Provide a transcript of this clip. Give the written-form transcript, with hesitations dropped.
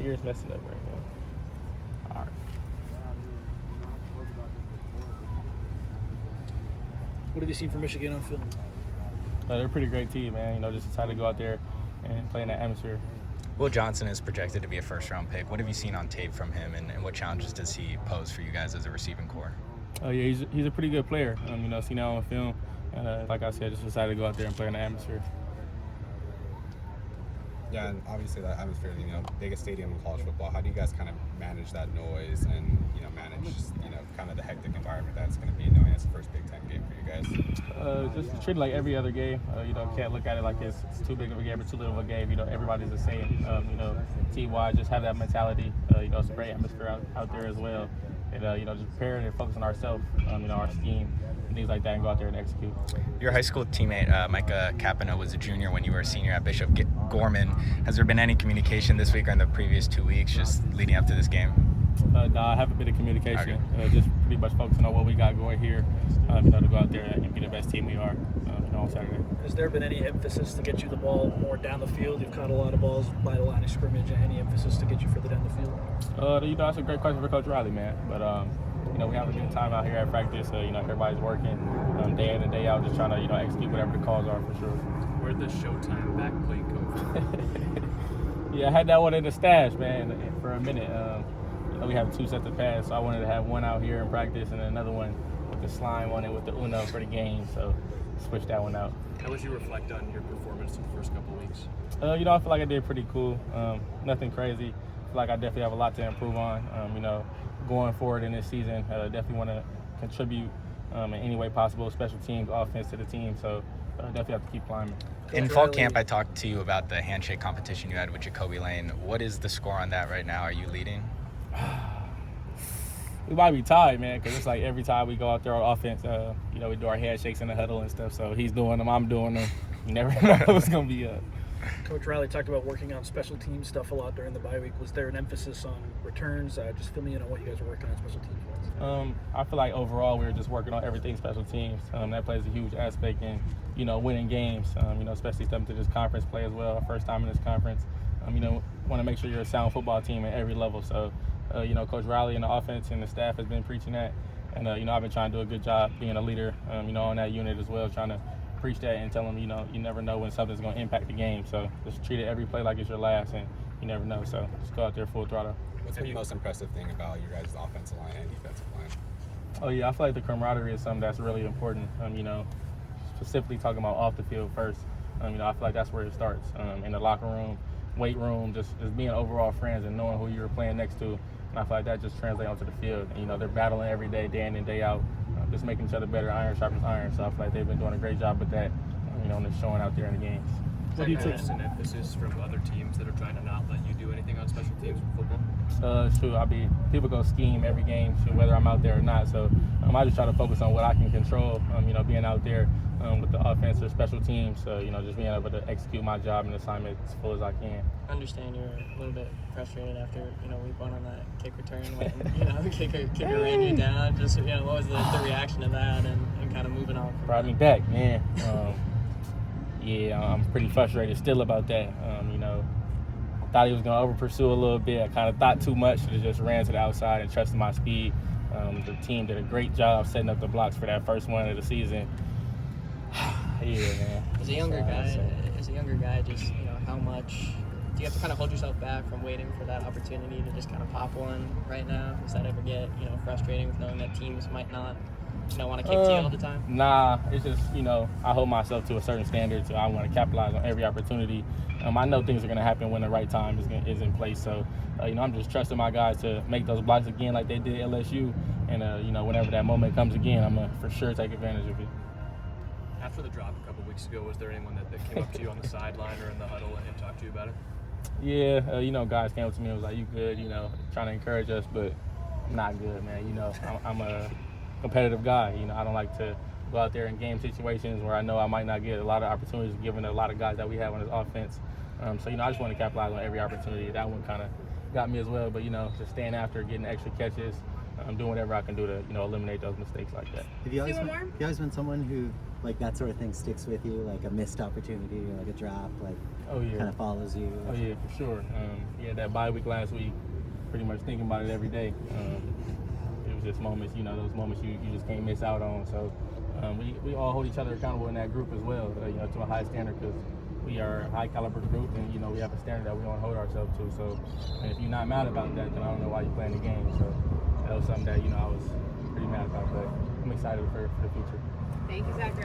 computer's messing up right now. All right. What have you seen from Michigan on film? They're a pretty great team, man. You know, just excited to go out there and play in that atmosphere. Will Johnson is projected to be a first-round pick. What have you seen on tape from him, and what challenges does he pose for you guys as a receiving core? Yeah, he's a pretty good player. You know, seen that on film, and like I said, just decided to go out there and play in the atmosphere. Yeah, and obviously that atmosphere, you know, biggest stadium in college football. How do you guys kind of manage that noise and, you know, manage, you know, kind of the hectic environment that's going to be knowing it's the first Big Ten game for you guys? Just treat it like every other game. You know, can't look at it like it's too big of a game or too little of a game. You know, everybody's the same. You know, team-wise, just have that mentality. You know, it's a great atmosphere out there as well. And, you know, just prepare and focus on ourselves, you know, our scheme, and things like that, and go out there and execute. Your high school teammate, Micah Capino, was a junior when you were a senior at Bishop Gorman. Has there been any communication this week or in the previous 2 weeks just leading up to this game? No, I haven't been in communication. Just pretty much focusing on what we got going here, you know, to go out there and be the best team we are, you know, on Saturday. Has there been any emphasis to get you the ball more down the field? You've caught a lot of balls by the line of scrimmage. Any emphasis to get you further down the field? You know, that's a great question for Coach Riley, man. But, you know, we have a good time out here at practice. You know, everybody's working day in and day out, just trying to, you know, execute whatever the calls are for sure. Where'd the Showtime backplate come from? Yeah, I had that one in the stash, man, for a minute. You know, we have 2 sets of pads, so I wanted to have one out here in practice and another one with the slime on it with the Uno for the game. So switched that one out. How would you reflect on your performance in the first couple of weeks? You know, I feel like I did pretty cool. Nothing crazy. I feel like I definitely have a lot to improve on. You know, going forward in this season, definitely want to contribute in any way possible, special teams, offense to the team. So definitely have to keep climbing. In fall camp, I talked to you about the handshake competition you had with Jacoby Lane. What is the score on that right now? Are you leading? We might be tied, man, because it's like every time we go out there on offense, you know, we do our handshakes in the huddle and stuff. So he's doing them, I'm doing them. You never know what's going to be up. Coach Riley talked about working on special team stuff a lot during the bye week. Was there an emphasis on returns? Just fill me in on what you guys are working on special teams wise. I feel like overall we were just working on everything special teams. That plays a huge aspect in, you know, winning games, you know, especially stepping to this conference play as well, first time in this conference. You know, want to make sure you're a sound football team at every level. So, you know, Coach Riley and the offense and the staff has been preaching that. And, you know, I've been trying to do a good job being a leader, you know, on that unit as well, trying to preach that and tell them, you know, you never know when something's going to impact the game. So just treat it every play like it's your last, and you never know. So just go out there full throttle. What's been the most impressive thing about your guys' offensive line and defensive line? Oh, yeah, I feel like the camaraderie is something that's really important, you know, specifically talking about off the field first. You know, I feel like that's where it starts, in the locker room, weight room, just being overall friends and knowing who you're playing next to. And I feel like that just translates onto the field. And, you know, they're battling every day in and day out, just making each other better, iron sharpens iron. So I feel like they've been doing a great job with that, you know, and it's showing out there in the games. What do you take an emphasis from other teams that are trying to not let you do anything on special teams in football? Sure, people go scheme every game, whether I'm out there or not. So I just try to focus on what I can control, you know, being out there with the offense or special teams. So, you know, just being able to execute my job and assignment as full as I can. I understand you're a little bit frustrated after, you know, we won on that kick return when, you know, kicker ran you down. Just, you know, what was the reaction to that and kind of moving on? Brought me back, man. Yeah, I'm pretty frustrated still about that. You know, thought he was going to over-pursue a little bit. I kind of thought too much. Should have just ran to the outside and trusted my speed. The team did a great job setting up the blocks for that first one of the season. Yeah, man. As a younger guy, just, you know, how much do you have to kind of hold yourself back from waiting for that opportunity to just kind of pop one right now? Does that ever get, you know, frustrating with knowing that teams might not, you know, want to kick to you all the time? Nah, it's just, you know, I hold myself to a certain standard, so I want to capitalize on every opportunity. I know things are going to happen when the right time is in place. So, you know, I'm just trusting my guys to make those blocks again like they did at LSU. And, you know, whenever that moment comes again, I'm going to for sure take advantage of it. After the drop a couple weeks ago, was there anyone that came up to you on the sideline or in the huddle and talked to you about it? Yeah, you know, guys came up to me and was like, "You good?" You know, trying to encourage us, but I'm not good, man. You know, I'm a competitive guy. You know, I don't like to go out there in game situations where I know I might not get a lot of opportunities given a lot of guys that we have on this offense. So, you know, I just want to capitalize on every opportunity. That one kind of got me as well. But, you know, just staying after, getting extra catches, doing whatever I can do to, eliminate those mistakes like that. Have you always been someone who, like, that sort of thing sticks with you, like a missed opportunity or like a drop, like, Oh, yeah. kind of follows you? Oh, yeah, for sure. That bye week last week, pretty much thinking about it every day. It was just moments, those moments you just can't miss out on. So we all hold each other accountable in that group as well, to a high standard, because we are a high caliber group, and we have a standard that we want to hold ourselves to. So, and if you're not mad about that, then I don't know why you're playing the game. So that was something that I was pretty mad about, but I'm excited for the future. Thank you, Zachariah.